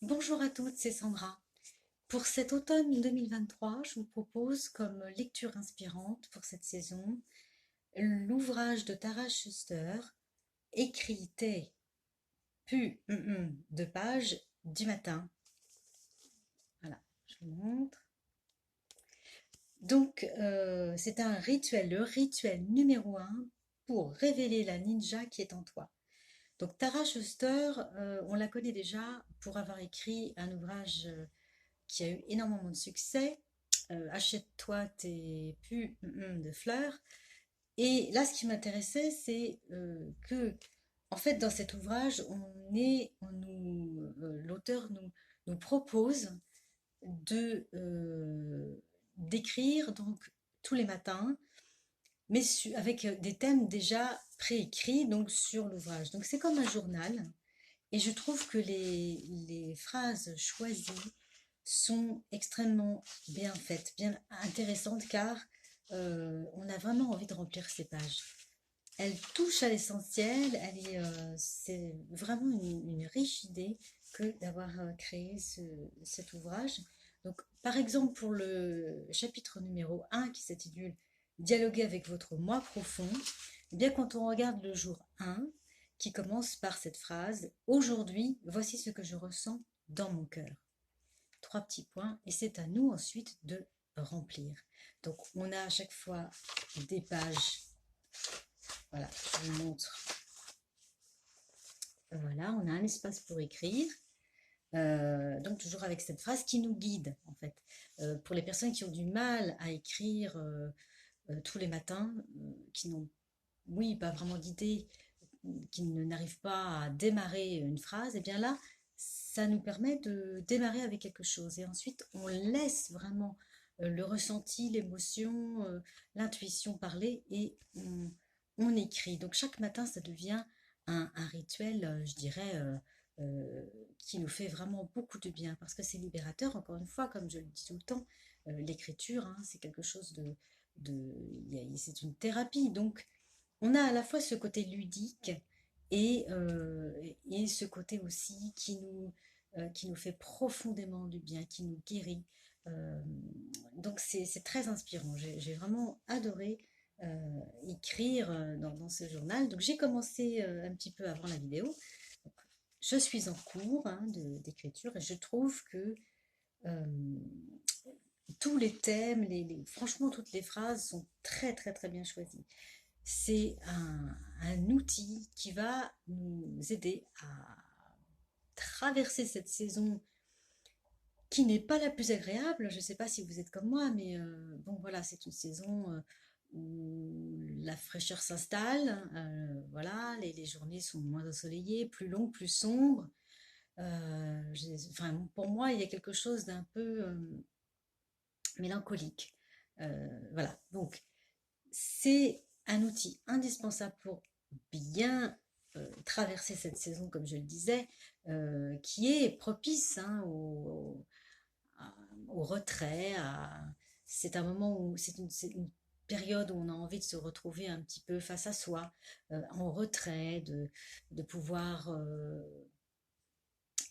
Bonjour à toutes, c'est Sandra. Pour cet automne 2023, je vous propose comme lecture inspirante pour cette saison l'ouvrage de Tara Schuster, Écrit tes de pages du matin. Voilà, je vous montre. Donc, c'est un rituel, le rituel numéro un pour révéler la ninja qui est en toi. Donc, Tara Schuster, on la connaît déjà pour avoir écrit un ouvrage qui a eu énormément de succès. Achète-toi tes de fleurs. Et là, ce qui m'intéressait, c'est que, en fait, dans cet ouvrage, l'auteur nous propose d'écrire donc tous les matins, mais avec des thèmes déjà préécrits donc sur l'ouvrage. Donc c'est comme un journal. Et je trouve que les phrases choisies sont extrêmement bien faites, bien intéressantes, car on a vraiment envie de remplir ces pages. Elle touche à l'essentiel, c'est vraiment une riche idée que d'avoir créé cet ouvrage. Donc, par exemple, pour le chapitre numéro un qui s'intitule Dialoguer avec votre moi profond, eh bien, quand on regarde le jour 1, qui commence par cette phrase: Aujourd'hui, voici ce que je ressens dans mon cœur. Trois petits points, et c'est à nous ensuite de remplir. Donc, on a à chaque fois des pages. Voilà, je vous montre. Voilà, on a un espace pour écrire. Donc toujours avec cette phrase qui nous guide en fait. Pour les personnes qui ont du mal à écrire tous les matins, qui n'ont, oui, pas vraiment d'idée, qui n'arrivent pas à démarrer une phrase, et bien là, ça nous permet de démarrer avec quelque chose. Et ensuite, on laisse vraiment le ressenti, l'émotion, l'intuition parler et on écrit. Donc chaque matin, ça devient un rituel, je dirais, euh, qui nous fait vraiment beaucoup de bien parce que c'est libérateur. Encore une fois, comme je le dis tout le temps, l'écriture, hein, c'est quelque chose c'est une thérapie. Donc, on a à la fois ce côté ludique et ce côté aussi qui nous fait profondément du bien, qui nous guérit. Euh, donc c'est très inspirant. J'ai vraiment adoré écrire dans ce journal. Donc j'ai commencé un petit peu avant la vidéo. Donc, je suis en cours hein, d'écriture et je trouve que euh, tous les thèmes, franchement toutes les phrases sont très très très bien choisies. C'est un outil qui va nous aider à traverser cette saison qui n'est pas la plus agréable. Je ne sais pas si vous êtes comme moi, mais bon voilà, c'est une saison où la fraîcheur s'installe. Voilà, les journées sont moins ensoleillées, plus longues, plus sombres. Enfin, pour moi, il y a quelque chose d'un peu mélancolique. Voilà, donc c'est un outil indispensable pour bien traverser cette saison, comme je le disais, qui est propice hein, au retrait. C'est un moment où c'est une période où on a envie de se retrouver un petit peu face à soi, en retrait, de pouvoir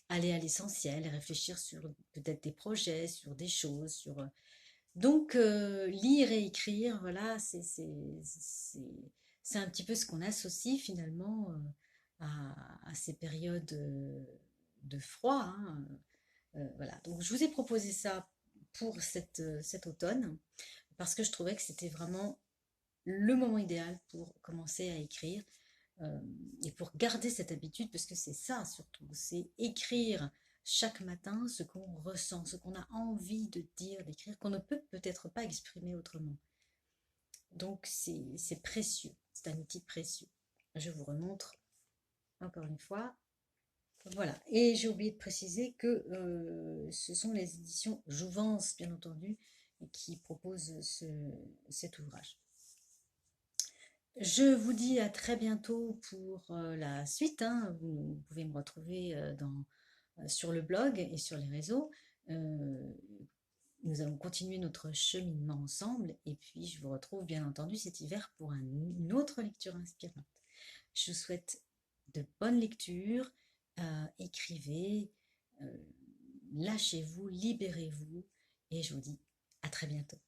aller à l'essentiel et réfléchir sur peut-être des projets, sur des choses, donc, lire et écrire, voilà, c'est un petit peu ce qu'on associe finalement à ces périodes de froid, hein. Voilà, donc je vous ai proposé ça pour cet automne parce que je trouvais que c'était vraiment le moment idéal pour commencer à écrire euh, et pour garder cette habitude, parce que c'est ça surtout, c'est écrire chaque matin ce qu'on ressent, ce qu'on a envie de dire, d'écrire, qu'on ne peut peut-être pas exprimer autrement. Donc c'est précieux, c'est un outil précieux. Je vous remontre encore une fois. Voilà, et j'ai oublié de préciser que ce sont les éditions Jouvence, bien entendu, qui proposent cet ouvrage. Je vous dis à très bientôt pour la suite, hein. Vous pouvez me retrouver sur le blog et sur les réseaux. Euh, nous allons continuer notre cheminement ensemble et puis je vous retrouve bien entendu cet hiver pour une autre lecture inspirante. Je vous souhaite de bonnes lectures, écrivez, euh, lâchez-vous, libérez-vous et je vous dis à très bientôt.